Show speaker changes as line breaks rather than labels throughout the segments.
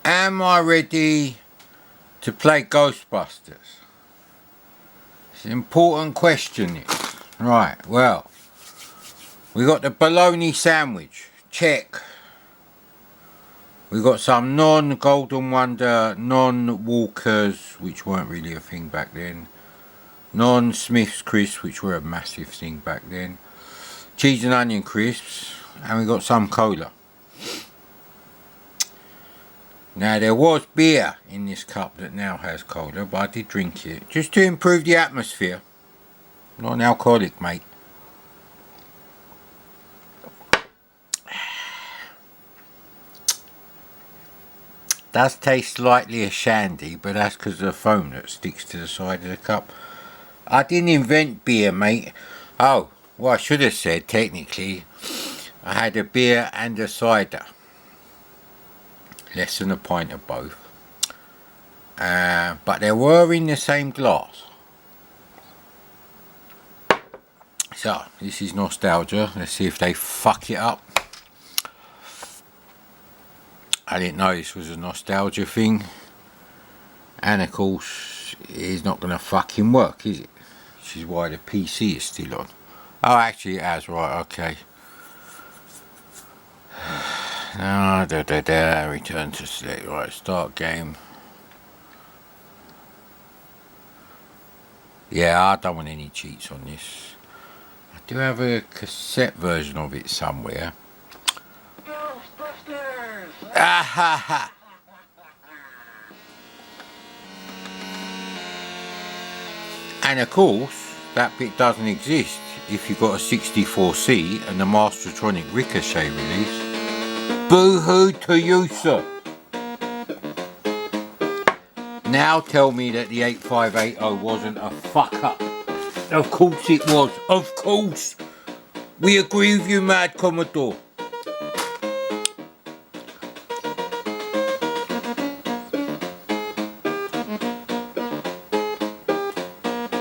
Am I ready to play Ghostbusters? It's an important question, this. Right, well, we got the bologna sandwich, check. We got some non-Golden Wonder, non-Walkers, which weren't really a thing back then. Non-Smith's crisps, which were a massive thing back then. Cheese and onion crisps, and we got some cola. Now there was beer in this cup that now has cola, but I did drink it just to improve the atmosphere. Not an alcoholic, mate. Does taste slightly of shandy, but that's because of the foam that sticks to the side of the cup. I didn't invent beer, mate. Oh, well, I should have said, technically, I had a beer and a cider. Less than a pint of both. But they were in the same glass. So, this is nostalgia. Let's see if they fuck it up. I didn't know this was a nostalgia thing. And of course, it's not going to fucking work, is it? Which is why the PC is still on. Oh, actually it has, right, okay. Return to select, right, start game. Yeah, I don't want any cheats on this. I do have a cassette version of it somewhere.
Ghostbusters!
Ah ha ha! And of course, that bit doesn't exist if you've got a 64C and the Mastertronic Ricochet release. Boo-hoo to you, sir! Now tell me that the 8580 wasn't a fuck-up. Of course it was, of course! We agree with you, Mad Commodore.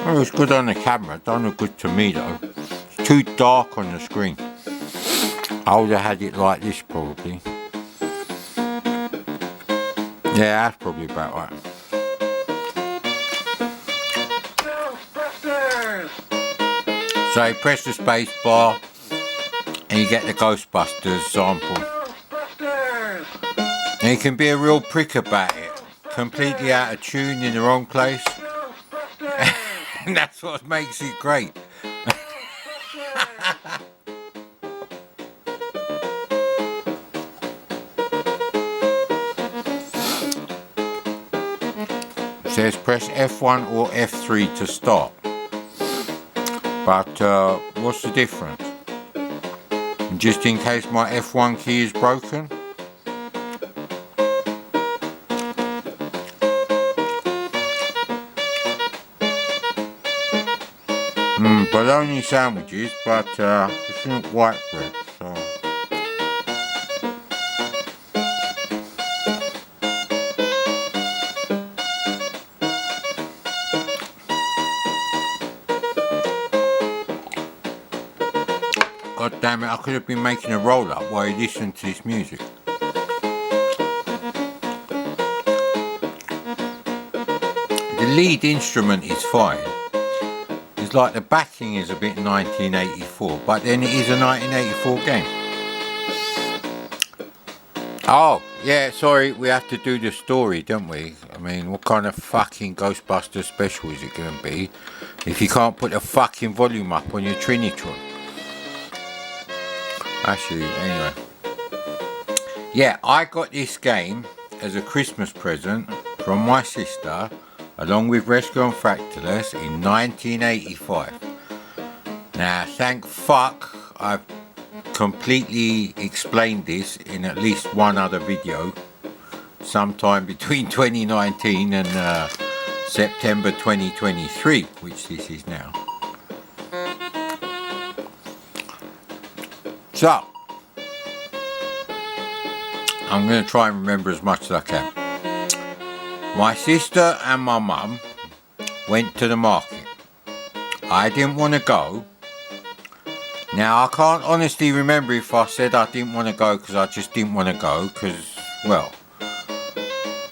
Oh, it's good on the camera, don't look good to me though. It's too dark on the screen. I would have had it like this probably. Yeah, that's probably about right.
Ghostbusters!
So you press the space bar and you get the Ghostbusters sample.
Ghostbusters!
And you can be a real prick about it. Completely out of tune in the wrong place.
Ghostbusters!
And that's what makes it great. It says press F1 or F3 to start. But what's the difference? Just in case my F1 key is broken. Bologna sandwiches, but it's not white bread, so. God damn it, I could have been making a roll up while you listen to this music. The lead instrument is fine. It's like the backing is a bit 1984, but then it is a 1984 game. Oh, yeah, sorry, we have to do the story, don't we? I mean, what kind of fucking Ghostbusters special is it going to be if you can't put the fucking volume up on your Trinitron? Actually, anyway. Yeah, I got this game as a Christmas present from my sister, along with Rescue and Fractalus in 1985. Now, thank fuck I've completely explained this in at least one other video sometime between 2019 and September 2023, which this is now. So, I'm going to try and remember as much as I can. My sister and my mum went to the market. I didn't want to go. Now, I can't honestly remember if I said I didn't want to go because I just didn't want to go because, well,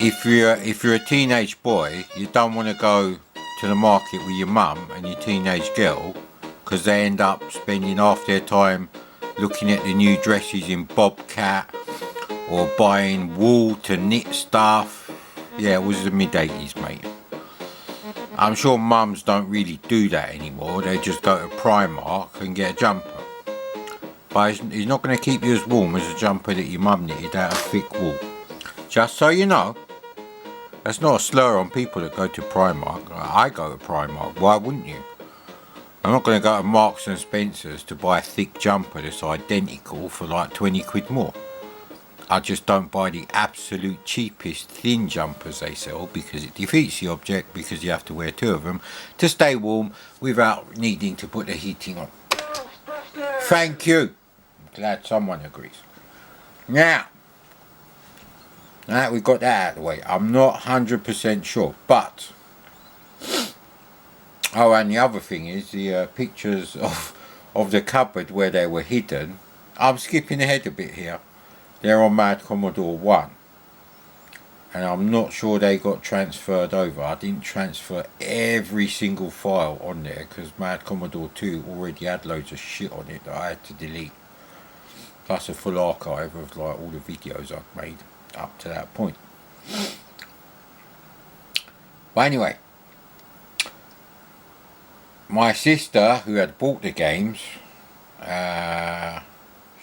if you're a teenage boy, you don't want to go to the market with your mum and your teenage girl, because they end up spending half their time looking at the new dresses in Bobcat or buying wool to knit stuff. Yeah, it was the mid-80s, mate. I'm sure mums don't really do that anymore. They just go to Primark and get a jumper. But it's not going to keep you as warm as a jumper that your mum knitted out of thick wool. Just so you know. That's not a slur on people that go to Primark. I go to Primark. Why wouldn't you? I'm not going to go to Marks and Spencer's to buy a thick jumper that's identical for like 20 quid more. I just don't buy the absolute cheapest thin jumpers they sell, because it defeats the object, because you have to wear two of them to stay warm without needing to put the heating on.
Ghostbusters!
Thank you. I'm glad someone agrees. Now that we've got that out of the way, I'm not 100% sure, but oh, and the other thing is the pictures of the cupboard where they were hidden. I'm skipping ahead a bit here. They're on Mad Commodore 1, and I'm not sure they got transferred over. I didn't transfer every single file on there because Mad Commodore 2 already had loads of shit on it that I had to delete, plus a full archive of like all the videos I've made up to that point. But anyway, my sister, who had bought the games,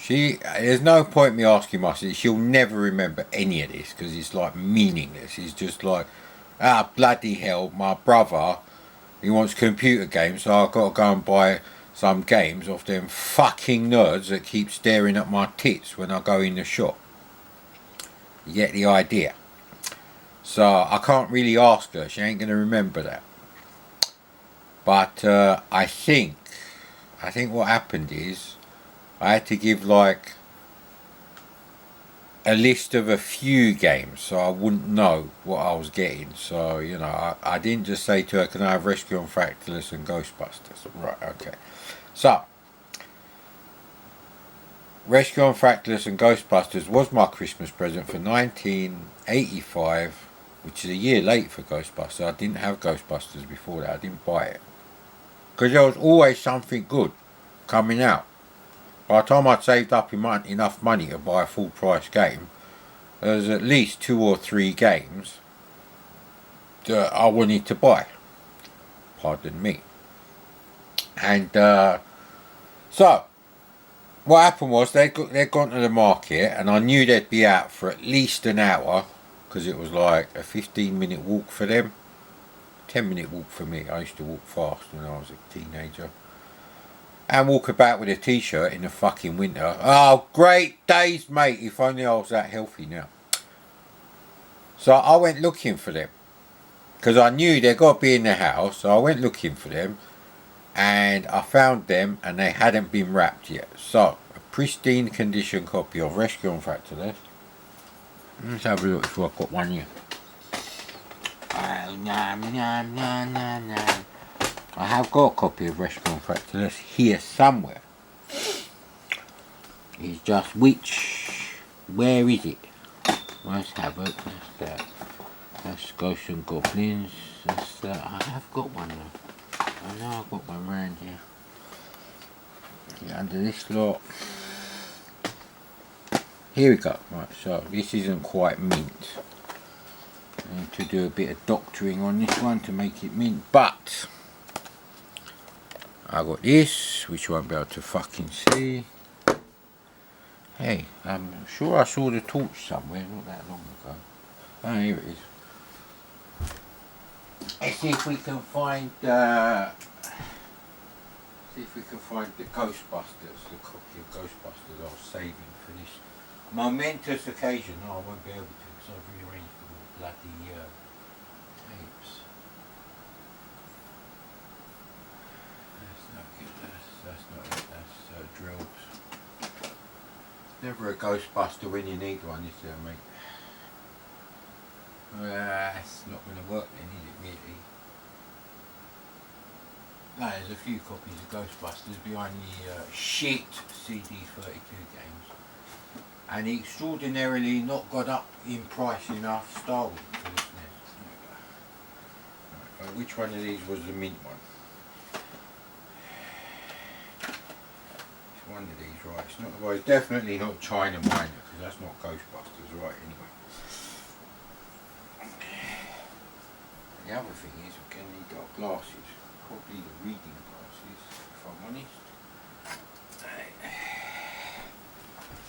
there's no point me asking my sister. She'll never remember any of this because it's like meaningless. It's just like, bloody hell, my brother, he wants computer games, so I've got to go and buy some games off them fucking nerds that keep staring at my tits when I go in the shop. You get the idea. So I can't really ask her. She ain't going to remember that. But I think what happened is I had to give like a list of a few games so I wouldn't know what I was getting. So, you know, I didn't just say to her, can I have Rescue on Fractalus and Ghostbusters? Right, okay. So, Rescue on Fractalus and Ghostbusters was my Christmas present for 1985, which is a year late for Ghostbusters. I didn't have Ghostbusters before that. I didn't buy it, because there was always something good coming out. By the time I'd saved up enough money to buy a full price game, there was at least 2 or 3 games that I wanted to buy. Pardon me. And so what happened was they'd gone to the market, and I knew they'd be out for at least an hour, because it was like a 15-minute walk for them, 10-minute walk for me. I used to walk fast when I was a teenager. And walk about with a t-shirt in the fucking winter. Oh, great days, mate. If only I was that healthy now. So I went looking for them, because I knew they'd got to be in the house. So I went looking for them, and I found them, and they hadn't been wrapped yet. So a pristine condition copy of Rescue on Fractalus. Let's have a look if I've got one here. Oh, no. I have got a copy of Rescue on Fractalus here somewhere. It's just where is it? Let's have it. That's that. That's Ghosts and Goblins. That's that. I have got one though. I know I've got one around here. Get under this lot. Here we go. Right, so this isn't quite mint. I need to do a bit of doctoring on this one to make it mint, but I got this, which you won't be able to fucking see. Hey, I'm sure I saw the torch somewhere not that long ago. Oh, here it is. Let's see if we can find the Ghostbusters, the copy of Ghostbusters I was saving for this momentous occasion. No, I won't be able to because I've rearranged all the bloody tapes. That's not good. That's not it. That's drills. Never a Ghostbuster when you need one, is there, mate? It's not going to work then, is it, really? No, there's a few copies of Ghostbusters behind the shit CD32 games. and extraordinarily not got up in price enough Star Wars for this net. Right, which one of these was the mint one? It's one of these, right? It's not. Well, it's definitely not China Minor because that's not Ghostbusters, right? Anyway. The other thing is, we're going to need our glasses, probably the reading glasses, if I'm honest.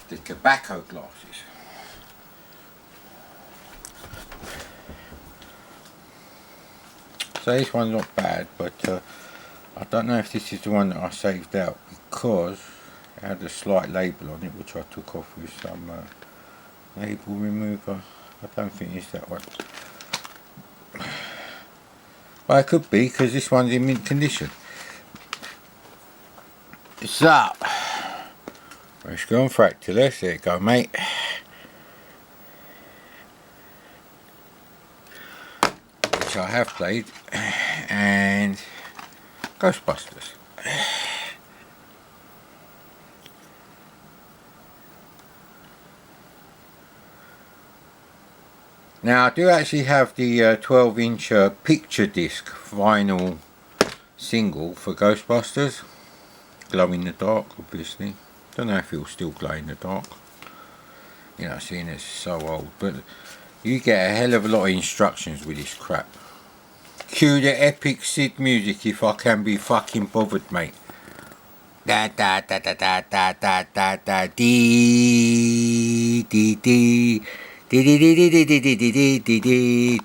The tobacco glasses. So this one's not bad, but I don't know if this is the one that I saved out because it had a slight label on it, which I took off with some label remover. I don't think it's that one. Well, it could be because this one's in mint condition. So, let's go on Fractalus. There you go, mate. Which I have played. And Ghostbusters. Now I do actually have the 12-inch picture disc vinyl single for Ghostbusters. Glow in the dark, obviously. Don't know if it will still glow in the dark. You know, seeing it's so old. But you get a hell of a lot of instructions with this crap. Cue the epic Sid music if I can be fucking bothered, mate. Da da da da da da da da da dee dee dee.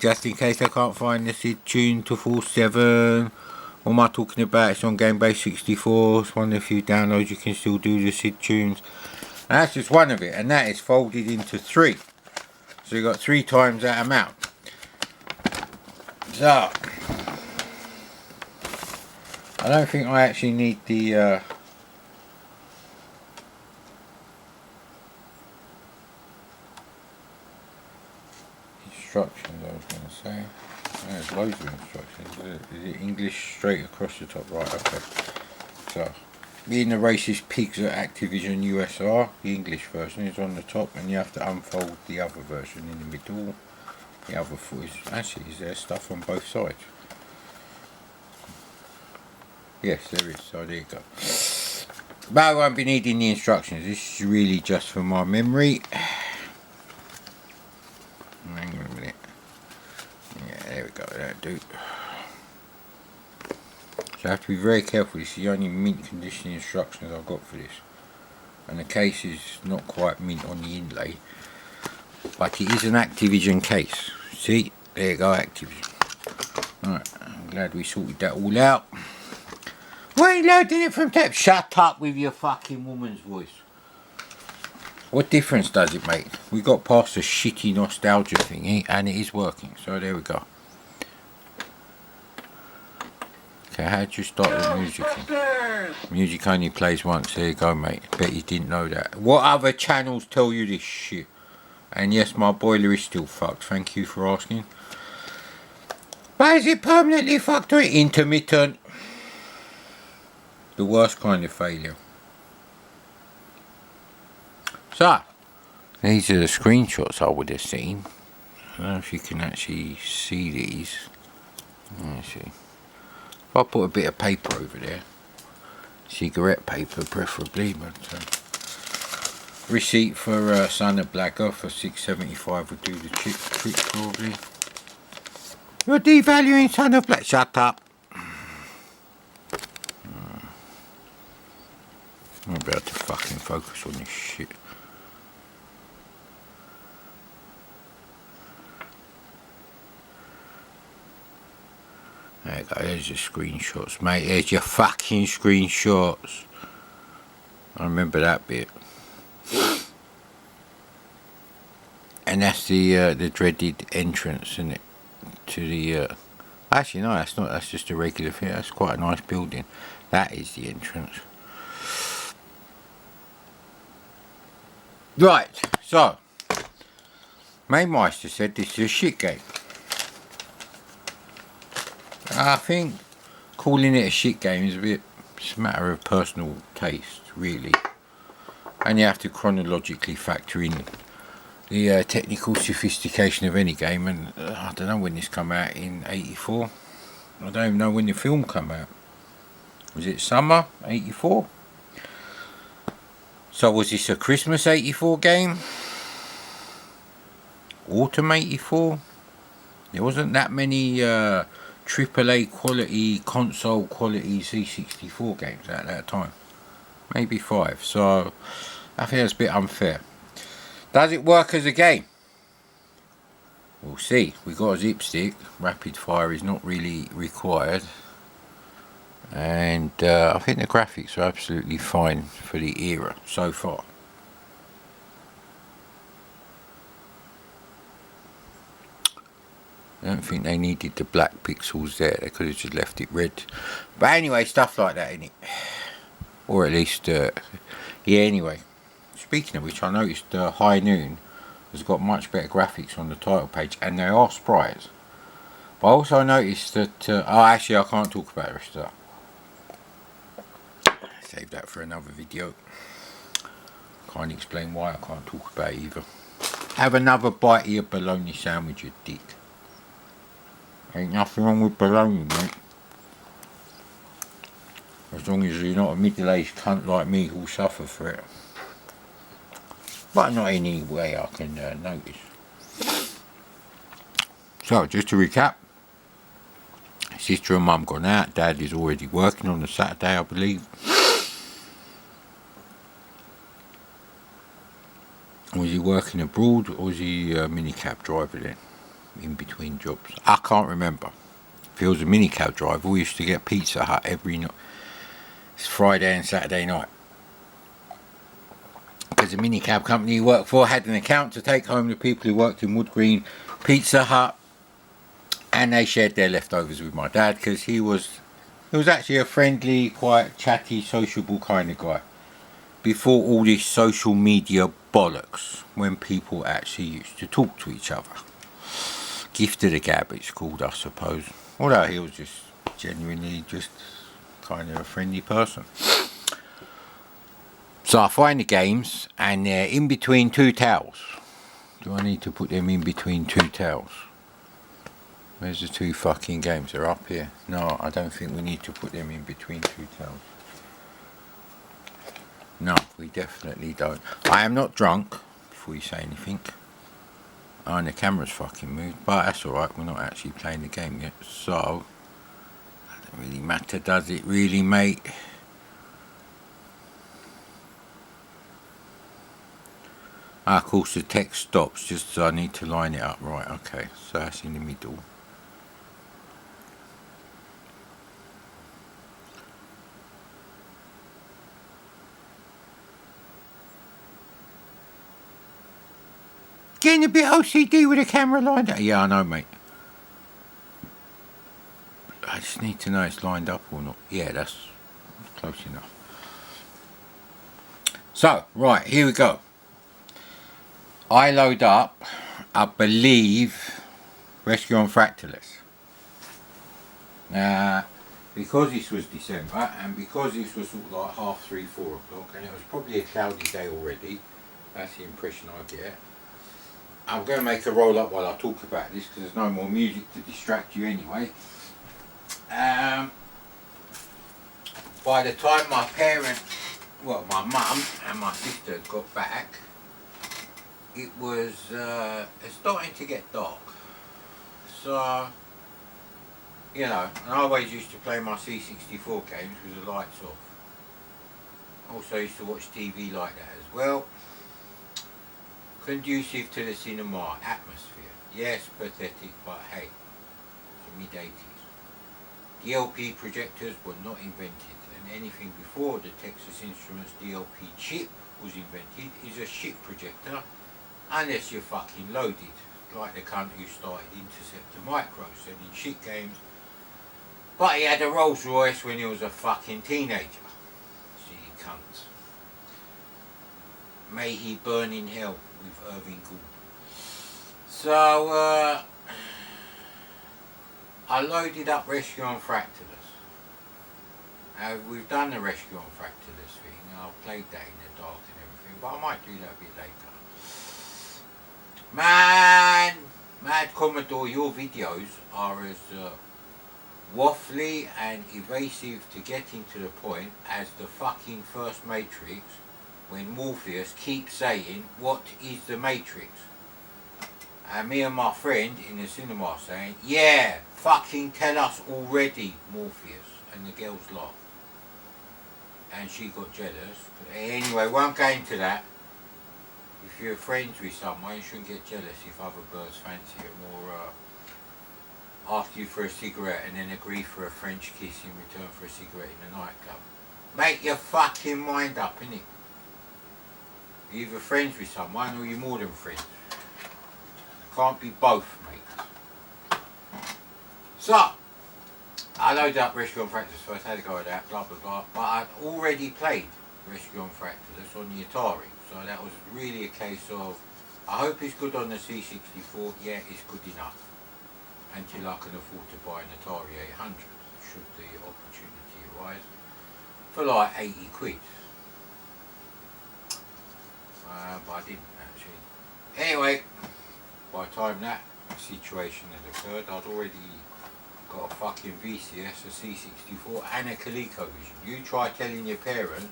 Just in case I can't find the Sid tune to 47. What am I talking about? It's on Game Base 64. It's one of the few downloads you can still do the Sid tunes. And that's just one of it, and that is folded into 3. So you got 3 times that amount. So I don't think I actually need the instructions, I was going to say. There's loads of instructions. Is it English straight across the top? Right, okay. So, being the racist pigs at Activision USR, the English version is on the top, and you have to unfold the other version in the middle. The other foot is actually, is there stuff on both sides? Yes, there is. So there you go. But I won't be needing the instructions. This is really just for my memory. Hang on a minute. Yeah, there we go. That'll do. So I have to be very careful. This is the only mint condition instructions I've got for this. And the case is not quite mint on the inlay. But it is an Activision case. See? There you go, Activision. Alright, I'm glad we sorted that all out. Why are you loading it from tab? Shut up with your fucking woman's voice. What difference does it make? We got past the shitty nostalgia thingy and it is working. So there we go. Okay, how do you start the music? Music only plays once. There you go, mate. Bet you didn't know that. What other channels tell you this shit? And yes, my boiler is still fucked. Thank you for asking. Why is it permanently fucked or intermittent? The worst kind of failure. So, these are the screenshots I would have seen. I don't know if you can actually see these. Let me see. If I put a bit of paper over there, cigarette paper preferably, but receipt for Son of Blacker for $6.75 would do the trick probably. You're devaluing Son of Black. Shut up. I'm about to fucking focus on this shit. There you go, there's your screenshots, mate. There's your fucking screenshots. I remember that bit. And that's the dreaded entrance, isn't it? To the actually no, that's not, that's just a regular thing. That's quite a nice building. That is the entrance. Right, so Maymeister said this is a shit game. I think calling it a shit game is a bit, it's a matter of personal taste, really. And you have to chronologically factor in the technical sophistication of any game. And I don't know when this come out in 84. I don't even know when the film come out. Was it summer 84? So was this a Christmas 84 game? Autumn 84? There wasn't that many AAA quality, console quality C64 games at that time. Maybe 5. So I think that's a bit unfair. Does it work as a game? We'll see. We got a zip stick. Rapid fire is not really required. And I think the graphics are absolutely fine for the era so far. I don't think they needed the black pixels there. They could have just left it red. But anyway, stuff like that, innit? Or at least, yeah, anyway. Speaking of which, I noticed High Noon has got much better graphics on the title page. And they are sprites. But I also noticed that... actually, I can't talk about the rest of that. Save that for another video. Can't explain why I can't talk about it either. Have another bite of your bologna sandwich, you dick. Ain't nothing wrong with bologna, mate. As long as you're not a middle-aged cunt like me who'll suffer for it. But not any way I can notice. So, just to recap. Sister and mum gone out. Dad is already working on the Saturday, I believe. Was he working abroad or was he a minicab driver then? In between jobs. I can't remember. If he was a minicab driver, we used to get Pizza Hut every night. It's Friday and Saturday night. Because the minicab company he worked for had an account to take home the people who worked in Wood Green Pizza Hut. And they shared their leftovers with my dad because he was actually a friendly, quite chatty, sociable kind of guy. Before all this social media bollocks, when people actually used to talk to each other. Gift of the gab it's called, I suppose. Although he was just genuinely just kind of a friendly person. So I find the games and they're in between two towels. Do I need to put them in between two towels? Where's the two fucking games? They're up here. No, I don't think we need to put them in between two towels. No, we definitely don't. I am not drunk, before you say anything. Oh, and the camera's fucking moved, but that's alright, we're not actually playing the game yet, so... It doesn't really matter, does it really, mate? Of course the text stops, just so I need to line it up. Right, okay, so that's in the middle. Getting a bit OCD with the camera lined up. Yeah, I know, mate. I just need to know it's lined up or not. Yeah, that's close enough. So, right, here we go. I load up, I believe, Rescue on Fractalus. Now, because this was December, and because this was sort of like 3:30, 4 o'clock, and it was probably a cloudy day already, that's the impression I get. I'm going to make a roll up while I talk about this because there's no more music to distract you anyway. By the time my parents, well, my mum and my sister got back, it was it's starting to get dark. So, you know, and I always used to play my C64 games with the lights off. Also used to watch TV like that as well. Conducive to the cinema atmosphere. Yes, pathetic, but hey, the mid-80s. DLP projectors were not invented, and anything before the Texas Instruments DLP chip was invented is a shit projector, unless you're fucking loaded, like the cunt who started Interceptor Micro, selling shit games. But he had a Rolls Royce when he was a fucking teenager. Silly cunt. May he burn in hell with Irving Gould. So, I loaded up Rescue on Fractalus. We've done the Rescue on Fractalus thing. I played that in the dark and everything. but I might do that a bit later. Man, Mad Commodore, your videos are as waffly and evasive to getting to the point as the fucking first Matrix, when Morpheus keeps saying, "What is the Matrix?" And me and my friend in the cinema saying, "Yeah, fucking tell us already, Morpheus." And the girls laughed. And she got jealous. Anyway, won't go into that. If you're friends with someone, you shouldn't get jealous if other birds fancy them or ask you for a cigarette and then agree for a French kiss in return for a cigarette in a nightclub. Make your fucking mind up, innit? You're either friends with someone or you're more than friends. Can't be both, mate. So, I loaded up Rescue on Fractals first, had to go with that, blah blah blah. But I'd already played Rescue on Fractals on the Atari. So that was really a case of, I hope it's good on the C64, yeah, it's good enough. Until I can afford to buy an Atari 800, should the opportunity arise, for like 80 quid. But I didn't actually. Anyway, by the time that situation had occurred, I'd already got a fucking VCS, a C64 and a ColecoVision. You try telling your parents,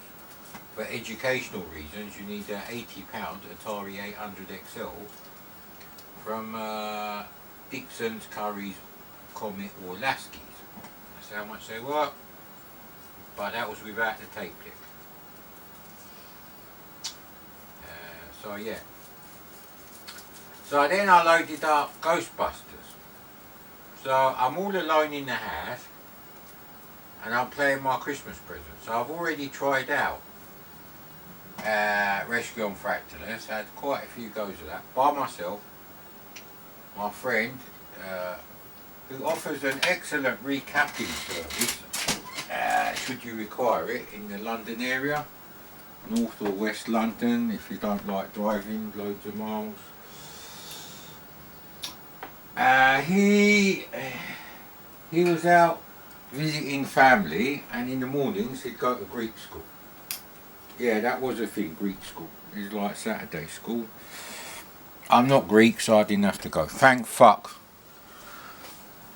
for educational reasons, you need an £80 Atari 800 XL from Dixon's, Curry's, Comet or Lasky's. That's how much they were. But that was without the tape deck. So yeah. So then I loaded up Ghostbusters. So I'm all alone in the house and I'm playing my Christmas present. So I've already tried out Rescue on Fractals. Had quite a few goes of that by myself. My friend, who offers an excellent recapping service, should you require it, in the London area, North or West London, if you don't like driving loads of miles. He was out visiting family, and in the mornings he'd go to Greek school. Yeah, that was a thing, Greek school. It was like Saturday school. I'm not Greek, so I didn't have to go. Thank fuck.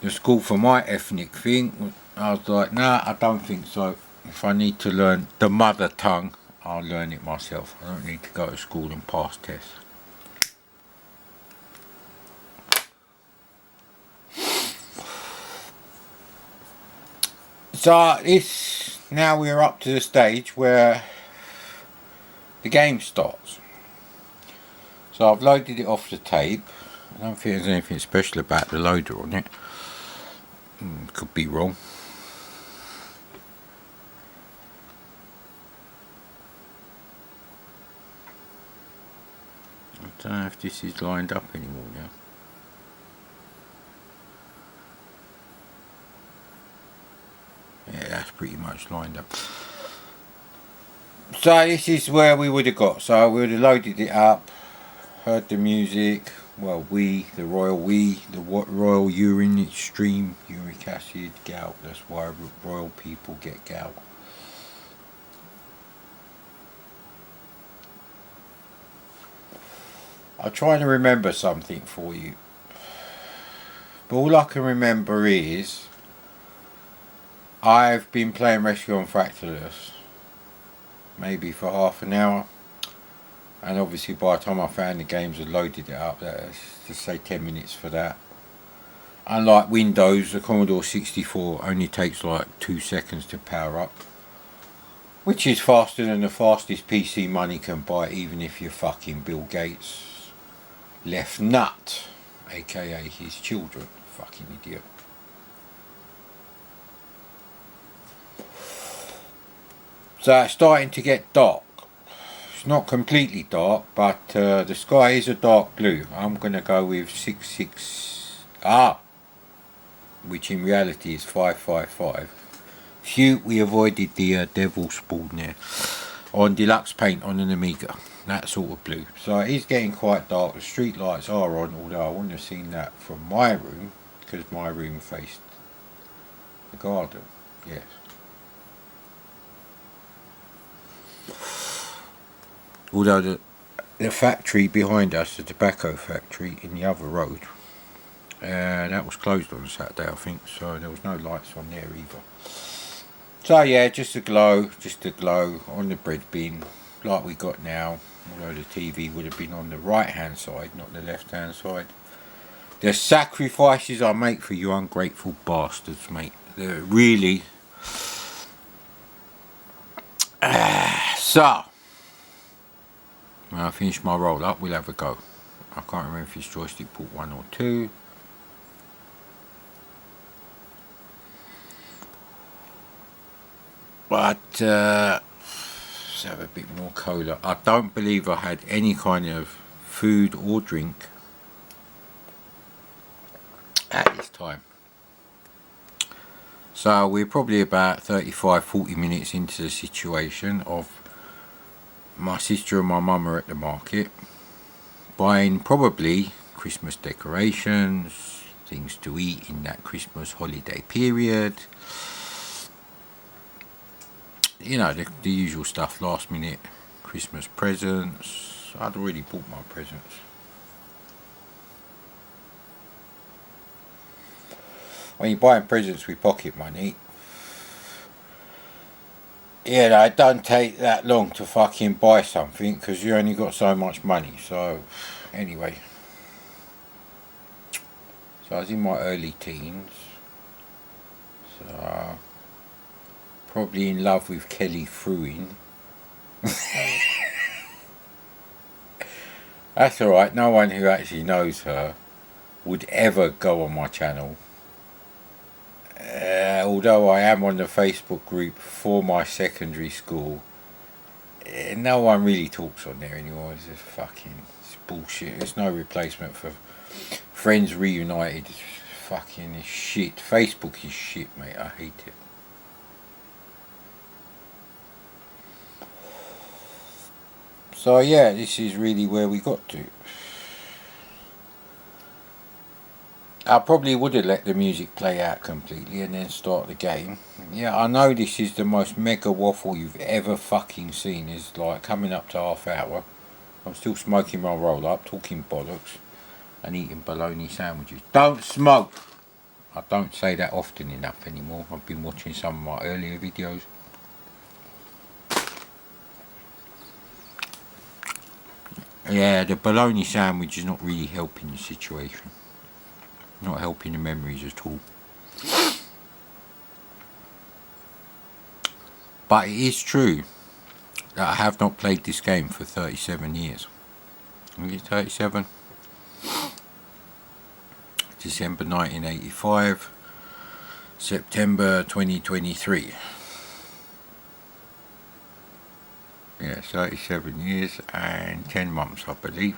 The school for my ethnic thing, I was like, nah, I don't think so. If I need to learn the mother tongue, I'll learn it myself. I don't need to go to school and pass tests. So now we're up to the stage where the game starts. So I've loaded it off the tape. I don't think there's anything special about the loader on it. Could be wrong. I don't know if this is lined up anymore now. Yeah, that's pretty much lined up. So this is where we would have got. So we would have loaded it up, heard the music. Well, the royal urine, extreme uric acid, gout. That's why royal people get gout. I'll try to remember something for you. But all I can remember is I've been playing Rescue on Fractals maybe for half an hour, and obviously by the time I found the games and loaded it up, that's just say 10 minutes for that. Unlike Windows, the Commodore 64 only takes like 2 seconds to power up, which is faster than the fastest PC money can buy, even if you're fucking Bill Gates' left nut, aka his children. Fucking idiot. So it's starting to get dark. It's not completely dark, but the sky is a dark blue. I'm going to go with 66, which in reality is 555. Phew, we avoided the devil spawn there. On deluxe paint on an Amiga. That sort of blue. So it is getting quite dark. The street lights are on, although I wouldn't have seen that from my room, because my room faced the garden. Yes. Although the factory behind us, the tobacco factory in the other road, that was closed on Saturday, I think, so there was no lights on there either. So yeah, just a glow on the bread bin, like we got now, although the TV would have been on the right hand side, not the left hand side. The sacrifices I make for you ungrateful bastards, mate. They're really... So, when I finish my roll up, we'll have a go. I can't remember if it's joystick port 1 or 2. But, let's have a bit more cola. I don't believe I had any kind of food or drink at this time. So we're probably about 35-40 minutes into the situation of my sister and my mum are at the market buying probably Christmas decorations, things to eat in that Christmas holiday period. You know, the usual stuff, last minute Christmas presents. I'd already bought my presents. When you're buying presents with pocket money, yeah, it don't take that long to fucking buy something because you only got so much money. So, anyway. So I was in my early teens. So, probably in love with Kelly Fruin. That's alright, no one who actually knows her would ever go on my channel. Although I am on the Facebook group for my secondary school, no one really talks on there anymore. It's just it's bullshit. There's no replacement for Friends Reunited. It's shit. Facebook is shit, mate. I hate it. So yeah, this is really where we got to. I probably would have let the music play out completely and then start the game. Yeah, I know this is the most mega waffle you've ever fucking seen. It's like coming up to half hour. I'm still smoking my roll up, talking bollocks, and eating bologna sandwiches. Don't smoke! I don't say that often enough anymore. I've been watching some of my earlier videos. Yeah, the bologna sandwich is not really helping the situation. Not helping the memories at all. But it is true that I have not played this game for 37 years. Is it 37? December 1985, September 2023. Yeah, 37 years and 10 months, I believe.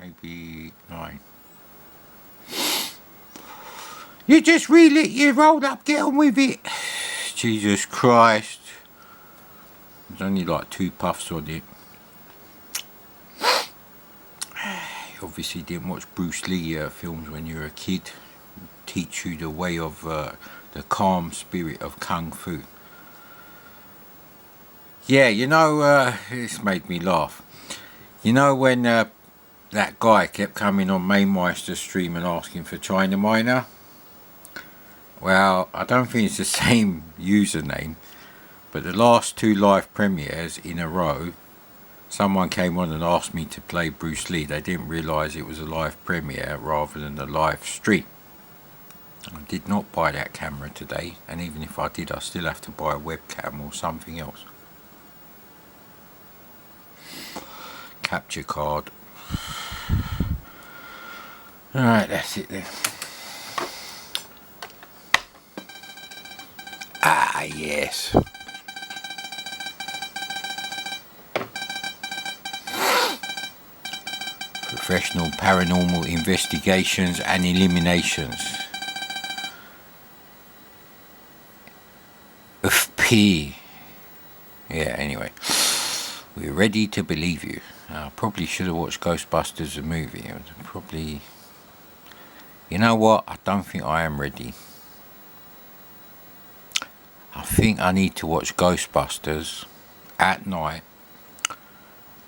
Maybe 9. You just relit your roll up, get on with it. Jesus Christ. There's only like 2 puffs on it. You obviously didn't watch Bruce Lee films when you were a kid. Teach you the way of the calm spirit of Kung Fu. Yeah, you know, this made me laugh. You know when that guy kept coming on Mainmeister's stream and asking for China Miner? Well, I don't think it's the same username, but the last 2 live premieres in a row, someone came on and asked me to play Bruce Lee. They didn't realise it was a live premiere rather than a live stream. I did not buy that camera today, and even if I did, I still have to buy a webcam or something else. Capture card. Alright, that's it then. Ah, yes. Professional paranormal investigations and eliminations. FP. Yeah, anyway. We're ready to believe you. I probably should have watched Ghostbusters the movie. Probably... You know what? I don't think I am ready. I think I need to watch Ghostbusters at night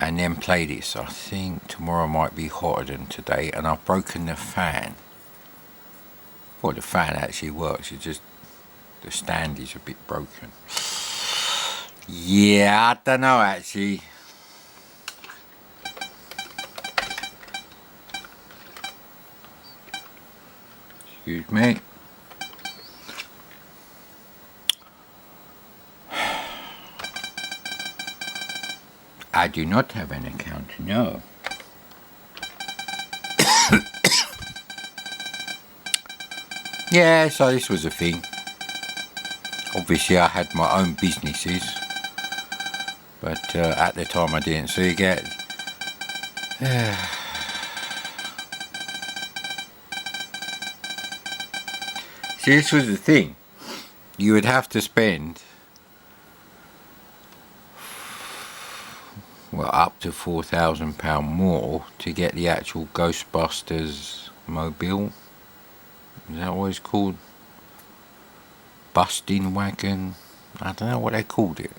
and then play this. I think tomorrow might be hotter than today, and I've broken the fan. Well, the fan actually works, it's just the stand is a bit broken. Yeah, I don't know actually. Excuse me. I do not have an account, no. Yeah, so this was a thing. Obviously I had my own businesses, but at the time I didn't, so you get... See, this was the thing. You would have to spend, well, up to £4,000 more to get the actual Ghostbusters mobile. Is that what it's called? Busting wagon? I don't know what they called it.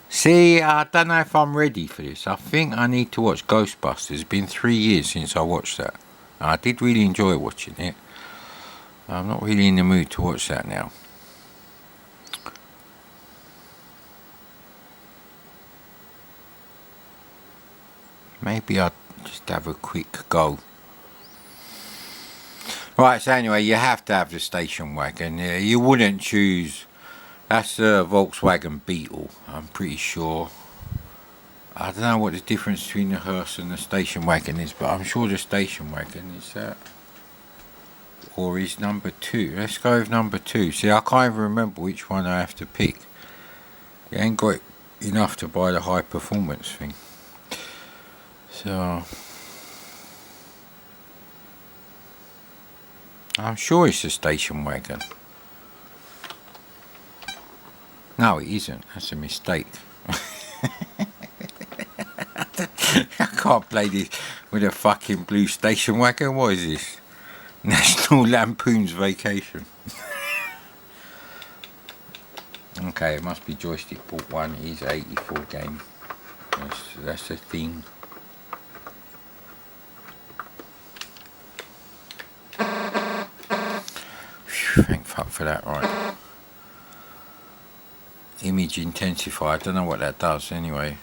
See, I don't know if I'm ready for this. I think I need to watch Ghostbusters. It's been 3 years since I watched that. I did really enjoy watching it. I'm not really in the mood to watch that now. Maybe I'll just have a quick go. Right, so anyway, you have to have the station wagon. You wouldn't choose... That's a Volkswagen Beetle, I'm pretty sure. I don't know what the difference between the hearse and the station wagon is, but I'm sure the station wagon is that. Or is number 2. Let's go with number 2. See, I can't even remember which one I have to pick. You ain't got enough to buy the high performance thing. So... I'm sure it's a station wagon. No, it isn't. That's a mistake. I can't play this with a fucking blue station wagon. What is this? National Lampoon's Vacation. Okay, it must be Joystick Port 1. It is an 84 game. That's the thing. Thank fuck for that, right. Image intensify, I don't know what that does anyway.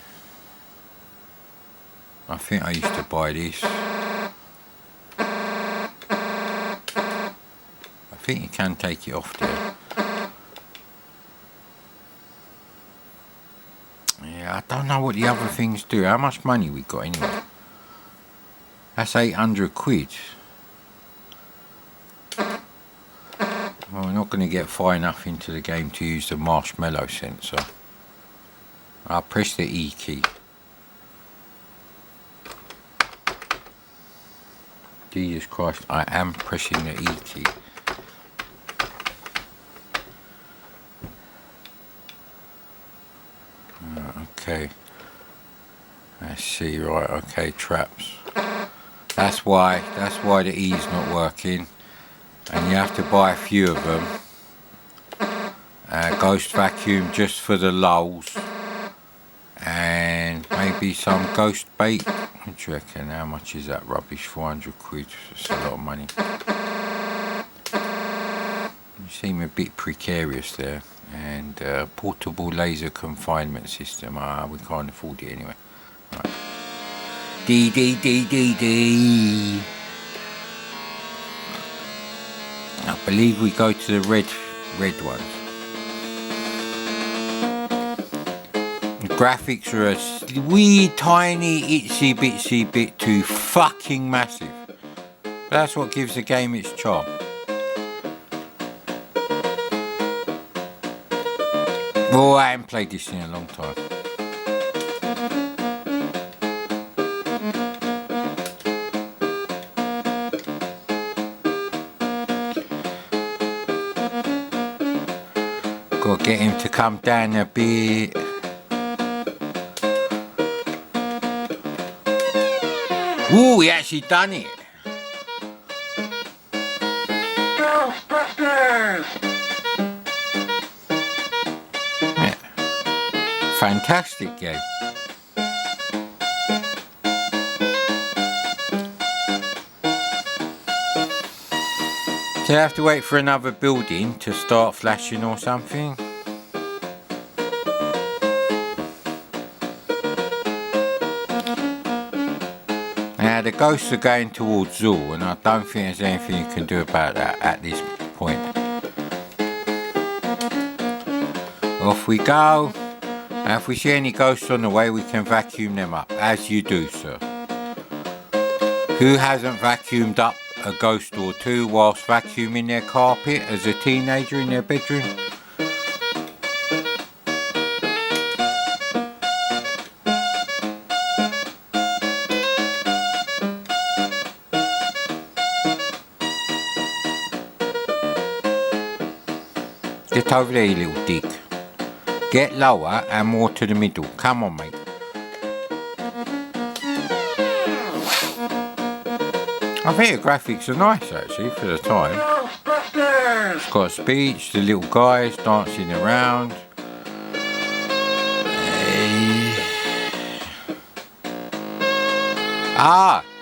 I think I used to buy this. I think you can take it off there. Yeah, I don't know what the other things do. How much money we got anyway? That's 800 quid. Well, we're not going to get far enough into the game to use the marshmallow sensor. I'll press the E key. Jesus Christ, I am pressing the E key. Okay. Let's see, right, okay, traps. That's why the E's not working. And you have to buy a few of them. Ghost vacuum just for the lulz. And maybe some ghost bait. What do you reckon? How much is that rubbish? 400 quid. That's a lot of money. You seem a bit precarious there. And portable laser confinement system. We can't afford it anyway. Right. D. I believe we go to the red ones. The graphics are a wee tiny itsy bitsy bit too fucking massive. But that's what gives the game its charm. Oh, I haven't played this in a long time. Gotta get him to come down a bit. Ooh, he actually done it.
Ghostbusters!
Yeah. fantastic game. So you have to wait for another building to start flashing or something. Now the ghosts are going towards Zool, and I don't think there's anything you can do about that at this point. Off we go. And if we see any ghosts on the way, we can vacuum them up, as you do, sir. Who hasn't vacuumed up a ghost or two whilst vacuuming their carpet as a teenager in their bedroom? Get over there, you little dick. Get lower and more to the middle. Come on, mate. I think the graphics are nice, actually, for the time.
Ghostbusters!
It's got a speech, the little guys dancing around.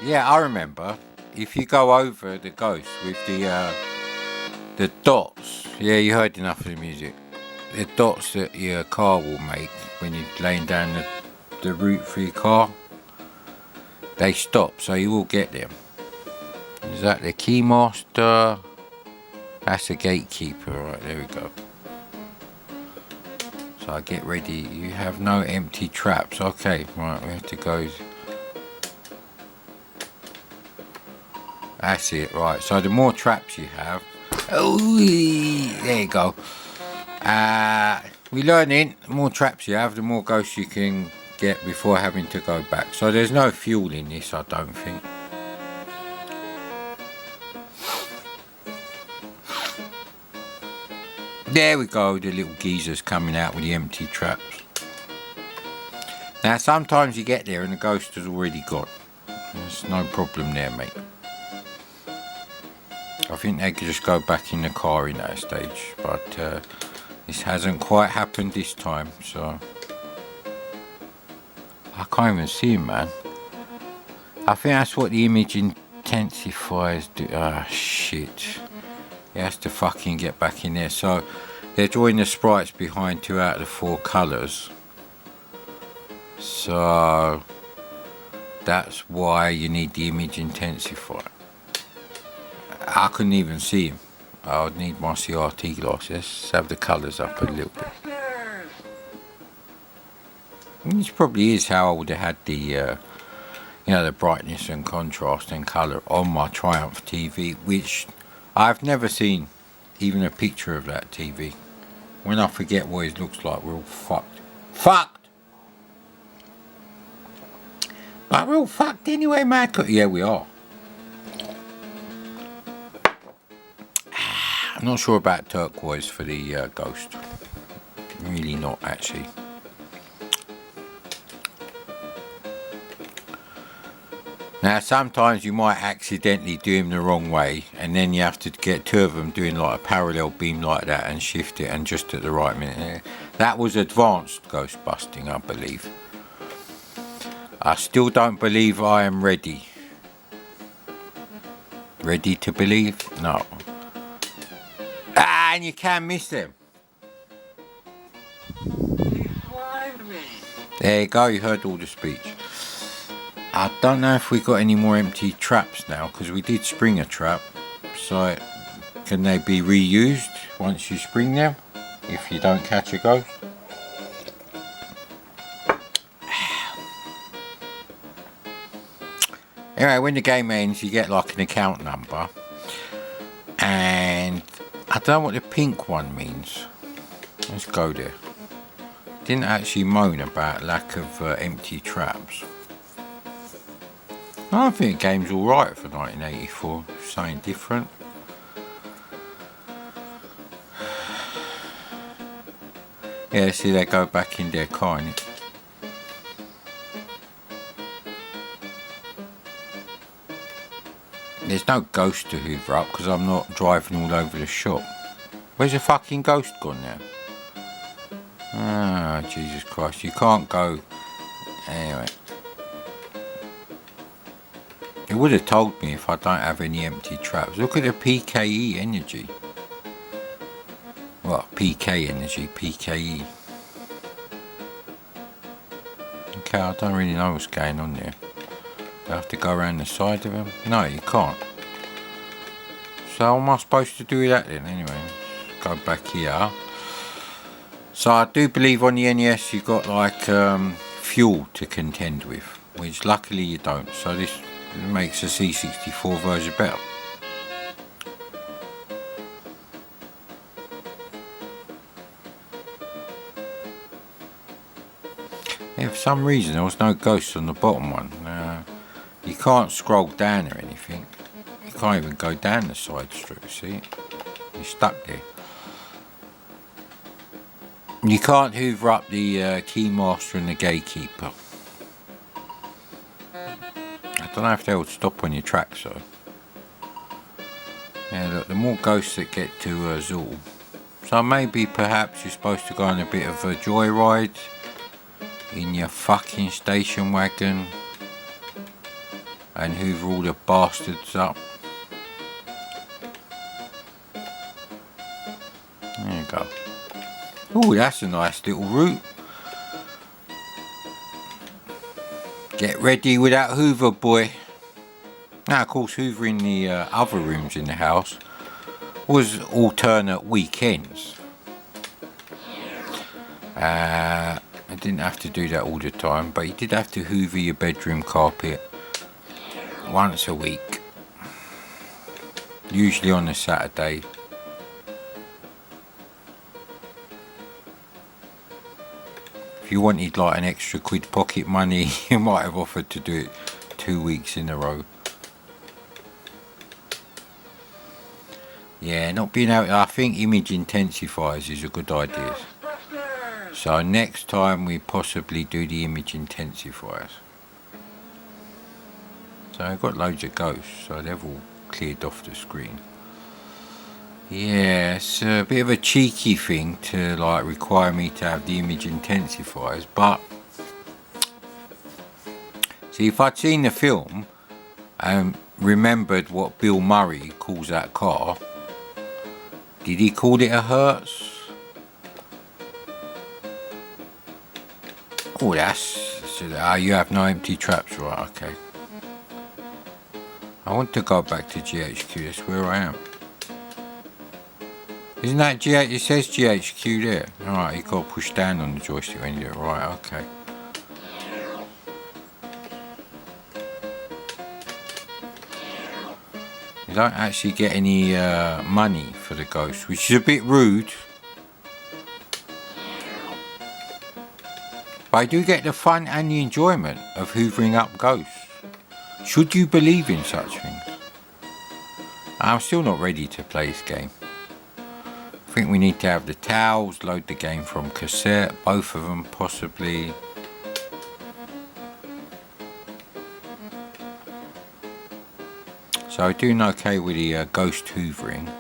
Yeah, I remember. If you go over the ghost with the dots, yeah, you heard enough of the music. The dots that your car will make when you're laying down the route for your car, they stop, so you will get them. Is that the keymaster? That's the gatekeeper, right, there we go. So I get ready. You have no empty traps. Okay, right, we have to go. That's it, right. So the more traps you have, there you go. We're learning, the more traps you have, the more ghosts you can get before having to go back. So there's no fuel in this, I don't think. There we go, the little geezers coming out with the empty traps. Now sometimes you get there and the ghost has already gone. There's no problem there, mate. I think they could just go back in the car in that stage, but this hasn't quite happened this time, so I can't even see him, man. I think that's what the image intensifiers do. Ah, shit. He has to fucking get back in there. So they're drawing the sprites behind 2 out of the 4 colours. So that's why you need the image intensifier. I couldn't even see him. I would need my CRT glasses. Let's have the colours up a little bit. This probably is how I would have had the the brightness and contrast and colour on my Triumph TV, which I've never seen even a picture of that TV. When I forget what it looks like, we're all fucked. Fucked! Like, we're all fucked anyway, man. Yeah, we are. I'm not sure about turquoise for the ghost. Really not, actually. Now sometimes you might accidentally do him the wrong way, and then you have to get 2 of them doing like a parallel beam like that and shift it, and just at the right minute. That was advanced ghost busting, I believe. I still don't believe I am ready. Ready to believe? No. And you can miss them.
He slimed me.
There you go, you heard all the speech. I don't know if we got any more empty traps now, because we did spring a trap. So can they be reused once you spring them, if you don't catch a ghost? Anyway, when the game ends, you get like an account number, and I don't know what the pink one means. Let's go there. Didn't actually moan about lack of empty traps. I think the game's alright for 1984, something different. Yeah, see, they go back in their car, innit? There's no ghost to hoover up because I'm not driving all over the shop. Where's the fucking ghost gone now? Ah, Jesus Christ, you can't go. Anyway. It would have told me if I don't have any empty traps. Look at the PKE energy. Well, PK energy, PKE. Okay, I don't really know what's going on there. Do I have to go around the side of them? No, you can't. So how am I supposed to do that then? Anyway, go back here. So I do believe on the NES you've got like fuel to contend with, which luckily you don't. So this makes the C64 version better. Yeah, for some reason there was no ghosts on the bottom one. You can't scroll down or anything. You can't even go down the side street, see? You're stuck there. You can't hoover up the Keymaster and the Gatekeeper. I don't know if they would stop on your tracks though. Yeah, look, the more ghosts that get to Zool. So maybe perhaps you're supposed to go on a bit of a joyride in your fucking station wagon and hoover all the bastards up. There you go. Oh, that's a nice little route. Get ready with that hoover, boy. Now, of course, hoovering the other rooms in the house was alternate weekends. I didn't have to do that all the time, but you did have to hoover your bedroom carpet once a week. Usually on a Saturday. If you wanted like an extra quid pocket money, you might have offered to do it 2 weeks in a row. Yeah, not being able to, I think image intensifiers is a good idea. So next time we possibly do the image intensifiers. So I've got loads of ghosts, so they've all cleared off the screen. Yeah, it's a bit of a cheeky thing to like require me to have the image intensifiers, but see, if I'd seen the film and remembered what Bill Murray calls that car, did he call it a Hertz? Oh, you have no empty traps, right? Okay. I want to go back to GHQ. That's where I am. Isn't that GH? It says GHQ there. Alright, you got to push down on the joystick when you do it. Right, okay. You don't actually get any money for the ghost, which is a bit rude. But I do get the fun and the enjoyment of hoovering up ghosts. Should you believe in such things? I'm still not ready to play this game. I think we need to have the towels, load the game from cassette, both of them possibly. So doing okay with the ghost hoovering.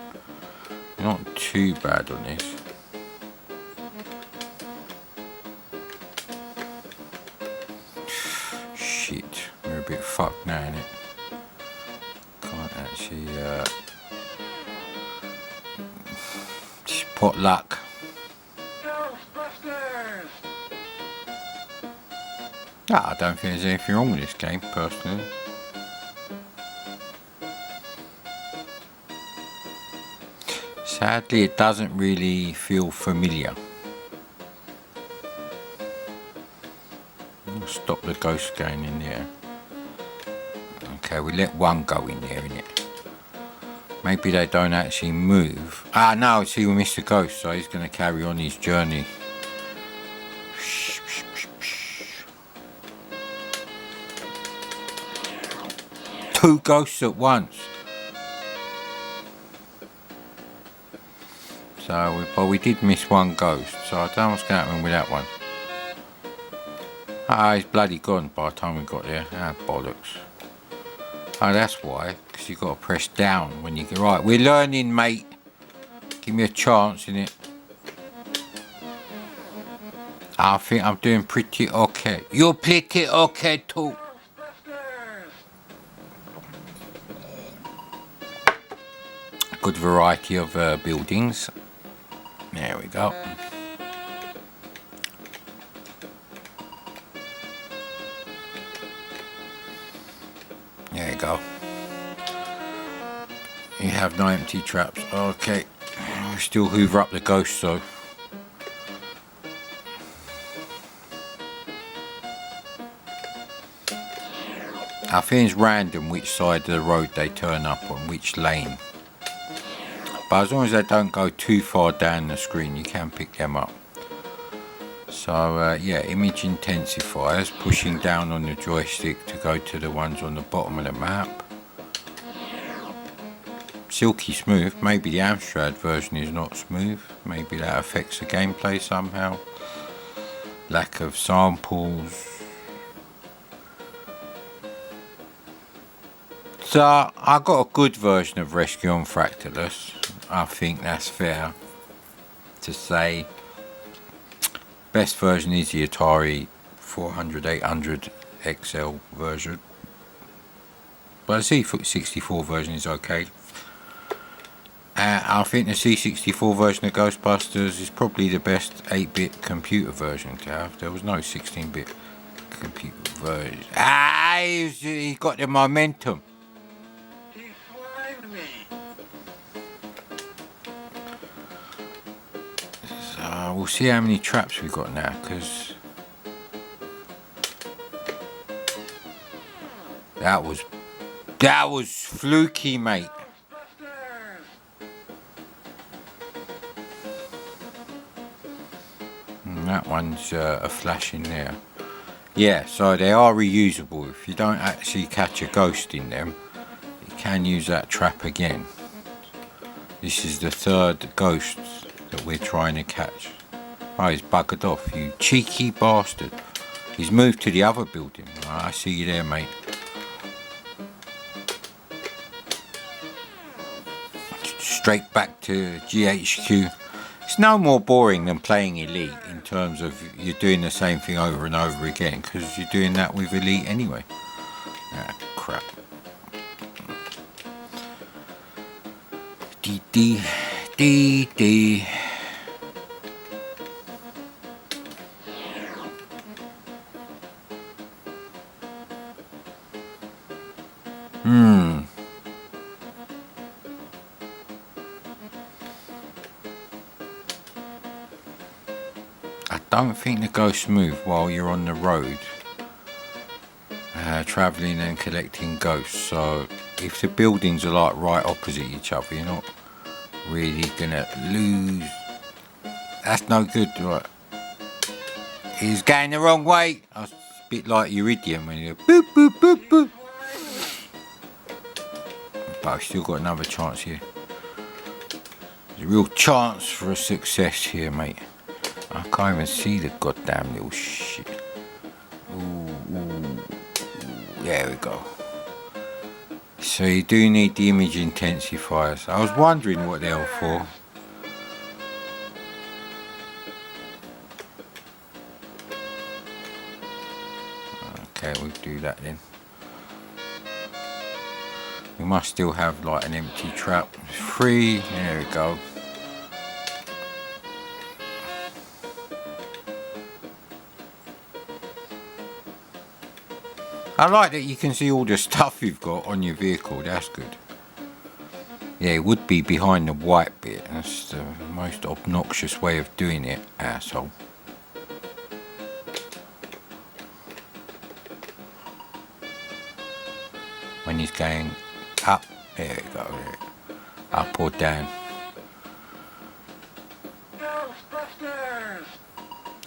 Not too bad on this. Shit, we're a bit fucked now, innit? Can't actually pot luck.
Ghostbusters!
I don't think there's anything wrong with this game, personally. Sadly, it doesn't really feel familiar. I'll stop the ghost going in there. Okay, we let one go in there, innit? Maybe they don't actually move. Ah, no, see, we missed the ghost, so he's going to carry on his journey. Two ghosts at once. So, but we did miss one ghost, so I don't know what's going to happen with that one. Ah, he's bloody gone by the time we got there. Ah, bollocks. Oh, that's why, because you've got to press down when you get right. We're learning, mate. Give me a chance, innit? I think I'm doing pretty okay. You're pretty okay too.
Ghostbusters!
Good variety of buildings. There we go. There you go. You have no empty traps. Okay. We still hoover up the ghosts though. I think it's random which side of the road they turn up on, which lane. But as long as they don't go too far down the screen, you can pick them up. So yeah, image intensifiers, pushing down on the joystick to go to the ones on the bottom of the map. Silky smooth. Maybe the Amstrad version is not smooth. Maybe that affects the gameplay somehow. Lack of samples. So I got a good version of Rescue on Fractalus. I think that's fair to say. Best version is the Atari 400-800 XL version. But the C64 version is okay. I think the C64 version of Ghostbusters is probably the best 8-bit computer version to have. There was no 16-bit computer version. He got the momentum.
He slimed me.
So we'll see how many traps we got now, because that was fluky, mate.
Ghostbusters!
That one's a flash in there. Yeah, so they are reusable. If you don't actually catch a ghost in them, you can use that trap again. This is the third ghost that we're trying to catch. Oh, he's buggered off, you cheeky bastard. He's moved to the other building. Oh, I see you there, mate. Straight back to GHQ. It's no more boring than playing Elite in terms of you're doing the same thing over and over again, because you're doing that with Elite anyway. Ah, crap. Dee. I don't think the ghosts move while you're on the road, travelling and collecting ghosts. So if the buildings are like right opposite each other, you're not really gonna lose. That's no good, right? He's going the wrong way. It's a bit like Iridium when you boop boop boop boop. But I've still got another chance here. There's a real chance for a success here, mate. I can't even see the goddamn little shit. Ooh, there we go. So you do need the image intensifiers. I was wondering what they were for. Okay, we'll do that then. We must still have like an empty trap. 3, there we go. I like that you can see all the stuff you've got on your vehicle, that's good. Yeah, it would be behind the white bit. That's the most obnoxious way of doing it, asshole. When he's going up, there we go, up or down.
Ghostbusters!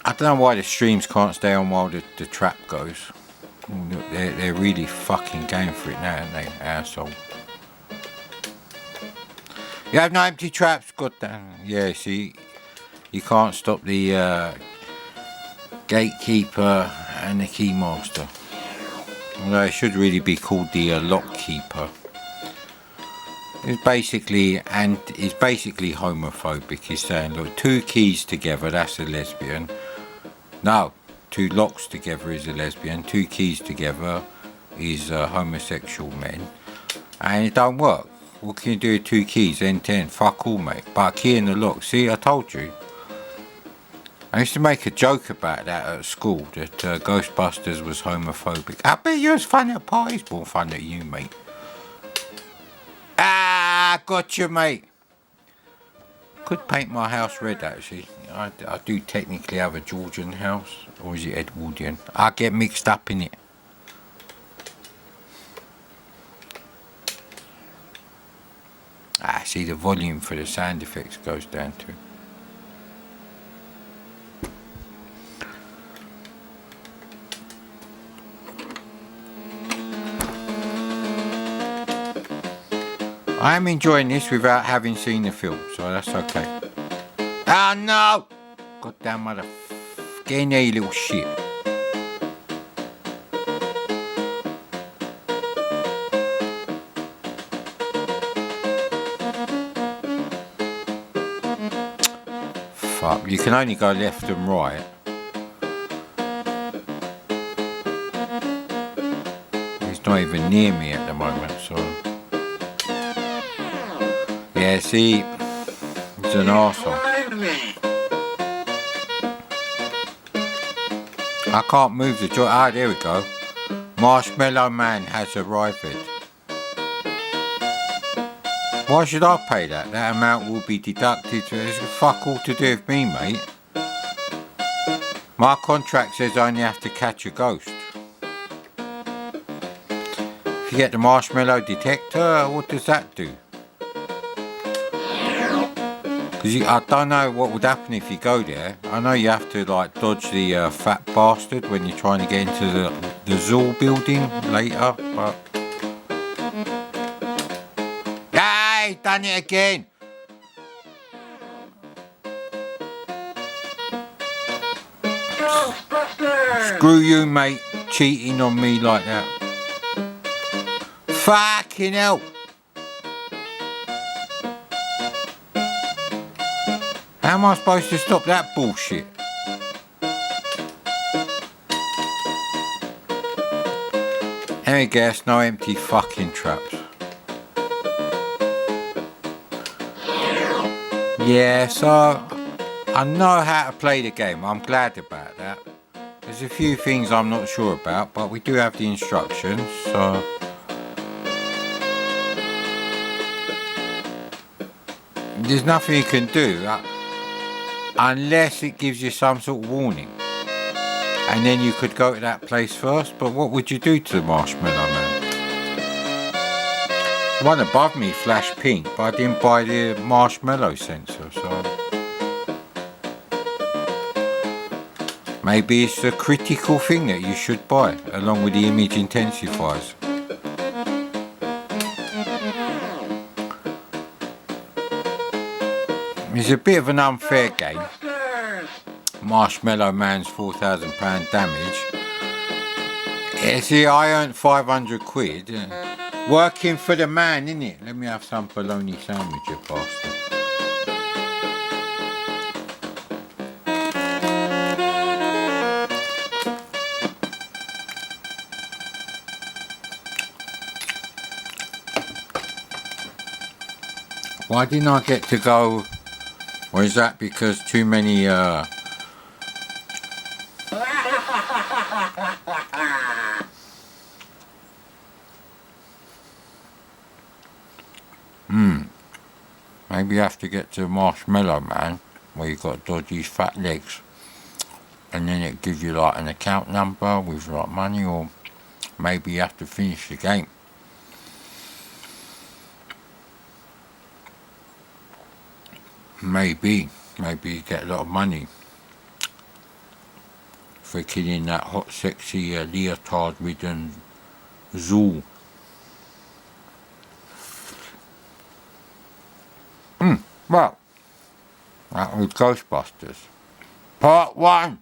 I don't know why the streams can't stay on while the trap goes. They're really fucking going for it now, aren't they, asshole? You have no empty traps, goddamn. Yeah, see, you can't stop the gatekeeper and the keymaster. Although it should really be called the lock keeper. It's basically homophobic. He's saying, look, 2 keys together, that's a lesbian. No, two locks together is a lesbian, two keys together is homosexual men, and it don't work. What can you do with two keys, end to end? Fuck all, mate. But a key in the lock. See, I told you. I used to make a joke about that at school, that Ghostbusters was homophobic. I bet you was fun at parties, more fun at you, mate. Ah, gotcha, mate. Could paint my house red, actually. I do technically have a Georgian house, or is it Edwardian? I get mixed up in it. Ah, see, the volume for the sound effects goes down too. I am enjoying this without having seen the film, so that's okay. Oh no! Goddamn mother... Get in there, you little shit. Fuck, you can only go left and right. He's not even near me at the moment, so... Yeah, see, he's an arsehole. I can't move the joint. Ah, there we go. Marshmallow Man has arrived. Why should I pay that? That amount will be deducted. There's fuck all to do with me, mate. My contract says I only have to catch a ghost. If you get the marshmallow detector, what does that do? Because I don't know what would happen if you go there. I know you have to like dodge the fat bastard when you're trying to get into the Zool building later, but... Hey, done it again!
Ghostbusters!
Screw you, mate, cheating on me like that. Fucking hell! How am I supposed to stop that bullshit? Any guess? No empty fucking traps. Yeah, so I know how to play the game. I'm glad about that. There's a few things I'm not sure about, but we do have the instructions, so... There's nothing you can do. Unless it gives you some sort of warning. And then you could go to that place first, but what would you do to the Marshmallow Man? The one above me flashed pink, but I didn't buy the marshmallow sensor, so... Maybe it's a critical thing that you should buy, along with the image intensifiers. It's a bit of an unfair game. Marshmallow Man's £4,000 damage. Yeah, see, I earned 500 quid. Working for the man, innit? Let me have some bologna sandwich, you bastard. Why didn't I get to go? Or is that because too many maybe you have to get to Marshmallow Man where you got to dodge his fat legs, and then it gives you like an account number with like money, or maybe you have to finish the game. Maybe you get a lot of money for killing that hot, sexy, leotard-ridden Zool. Well, that was Ghostbusters. Part 1.